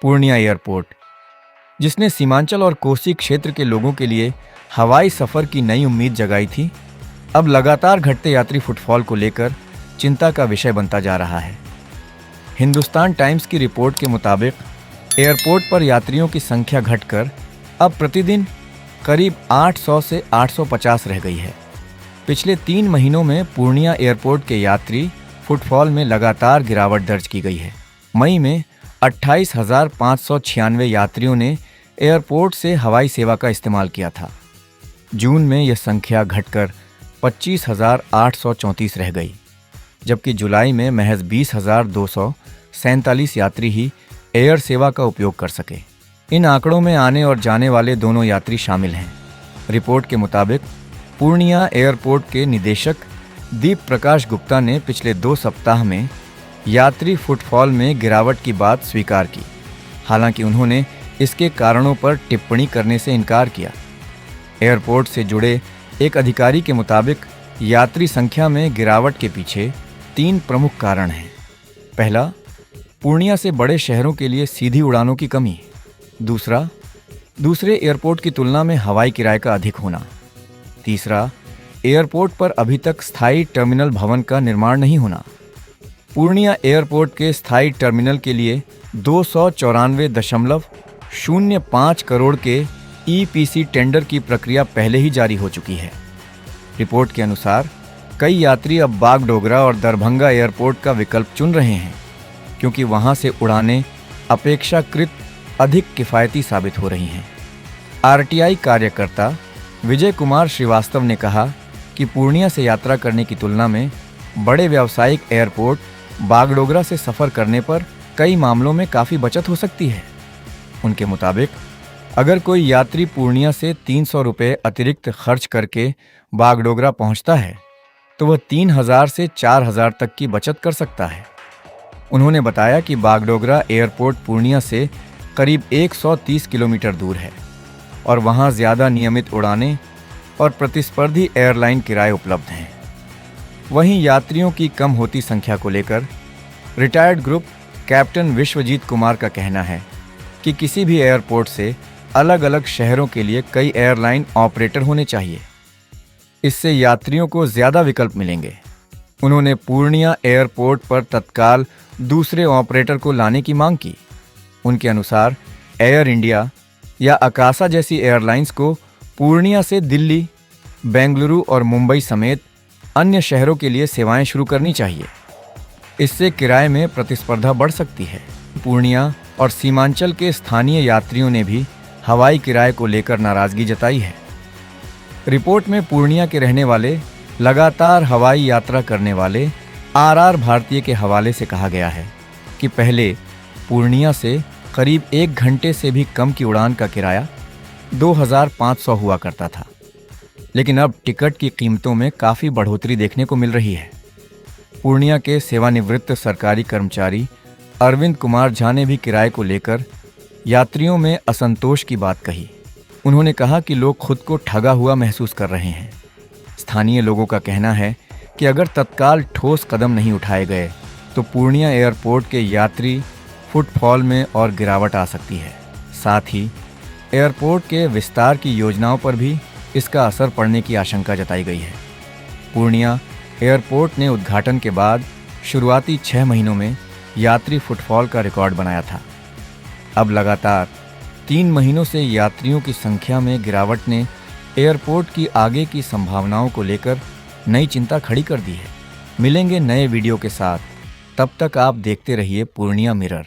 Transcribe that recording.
Purnia airport, जिसने सीमांचल और कोसी क्षेत्र के लोगों के लिए हवाई सफर की नई उम्मीद जगाई थी, अब लगातार घटते यात्री फुटफॉल को लेकर चिंता का विषय बनता जा रहा है। हिंदुस्तान टाइम्स की रिपोर्ट के मुताबिक एयरपोर्ट पर यात्रियों की संख्या घटकर अब प्रतिदिन करीब 800 से 850 रह गई है। पिछले 3 महीनों में पूर्णिया एयरपोर्ट के यात्री फुटफॉल में लगातार गिरावट दर्ज की गई है। मई में 28,596 यात्रियों ने एयरपोर्ट से हवाई सेवा का इस्तेमाल किया था। जून में यह संख्या घटकर 25,834 रह गई, जबकि जुलाई में महज 20,247 यात्री ही एयर सेवा का उपयोग कर सके। इन आंकड़ों में आने और जाने वाले दोनों यात्री शामिल हैं। रिपोर्ट के मुताबिक पूर्णिया एयरपोर्ट के निदेशक दीप प्रकाश गुप्ता ने पिछले 2 सप्ताह में यात्री फुटफॉल में गिरावट की बात स्वीकार की। हालांकि उन्होंने इसके कारणों पर टिप्पणी करने से इनकार किया। एयरपोर्ट से जुड़े एक अधिकारी के मुताबिक यात्री संख्या में गिरावट के पीछे 3 प्रमुख कारण हैं। पहला, पूर्णिया से बड़े शहरों के लिए सीधी उड़ानों की कमी। दूसरा, दूसरे एयरपोर्ट की तुलना में हवाई किराए का अधिक होना। तीसरा, एयरपोर्ट पर अभी तक स्थायी टर्मिनल भवन का निर्माण नहीं होना। पूर्णिया एयरपोर्ट के स्थायी टर्मिनल के लिए 294.05 करोड़ के EPC टेंडर की प्रक्रिया पहले ही जारी हो चुकी है। रिपोर्ट के अनुसार कई यात्री अब बागडोगरा और दरभंगा एयरपोर्ट का विकल्प चुन रहे हैं, क्योंकि वहां से उड़ानें अपेक्षाकृत अधिक किफ़ायती साबित हो रही हैं। RTI कार्यकर्ता विजय कुमार श्रीवास्तव ने कहा कि पूर्णिया से यात्रा करने की तुलना में बड़े व्यावसायिक एयरपोर्ट बागडोगरा से सफ़र करने पर कई मामलों में काफ़ी बचत हो सकती है। उनके मुताबिक अगर कोई यात्री पूर्णिया से 300 रुपये अतिरिक्त खर्च करके बागडोगरा पहुंचता है तो वह 3,000 से 4,000 तक की बचत कर सकता है। उन्होंने बताया कि बागडोगरा एयरपोर्ट पूर्णिया से करीब 130 किलोमीटर दूर है और वहां ज़्यादा नियमित उड़ानें और प्रतिस्पर्धी एयरलाइन किराए उपलब्ध हैं। वहीं यात्रियों की कम होती संख्या को लेकर retired group captain Vishwajit Kumar का कहना है कि किसी भी एयरपोर्ट से अलग अलग शहरों के लिए कई एयरलाइन ऑपरेटर होने चाहिए। इससे यात्रियों को ज़्यादा विकल्प मिलेंगे। उन्होंने पूर्णिया एयरपोर्ट पर तत्काल दूसरे ऑपरेटर को लाने की मांग की। उनके अनुसार एयर इंडिया या अकासा जैसी एयरलाइंस को पूर्णिया से दिल्ली, बेंगलुरु और मुंबई समेत अन्य शहरों के लिए सेवाएं शुरू करनी चाहिए। इससे किराए में प्रतिस्पर्धा बढ़ सकती है। पूर्णिया और सीमांचल के स्थानीय यात्रियों ने भी हवाई किराए को लेकर नाराजगी जताई है। रिपोर्ट में पूर्णिया के रहने वाले लगातार हवाई यात्रा करने वाले RR भारतीय के हवाले से कहा गया है कि पहले पूर्णिया से करीब 1 घंटे से भी कम की उड़ान का किराया 2,500 हुआ करता था, लेकिन अब टिकट की कीमतों में काफ़ी बढ़ोतरी देखने को मिल रही है। पूर्णिया के सेवानिवृत्त सरकारी कर्मचारी अरविंद कुमार झा ने भी किराए को लेकर यात्रियों में असंतोष की बात कही। उन्होंने कहा कि लोग खुद को ठगा हुआ महसूस कर रहे हैं। स्थानीय लोगों का कहना है कि अगर तत्काल ठोस कदम नहीं उठाए गए तो पूर्णिया एयरपोर्ट के यात्री फुटफॉल में और गिरावट आ सकती है। साथ ही एयरपोर्ट के विस्तार की योजनाओं पर भी इसका असर पड़ने की आशंका जताई गई है। पूर्णिया एयरपोर्ट ने उद्घाटन के बाद शुरुआती 6 महीनों में यात्री फुटफॉल का रिकॉर्ड बनाया था। अब लगातार 3 महीनों से यात्रियों की संख्या में गिरावट ने एयरपोर्ट की आगे की संभावनाओं को लेकर नई चिंता खड़ी कर दी है। मिलेंगे नए वीडियो के साथ, तब तक आप देखते रहिए पूर्णिया मिरर।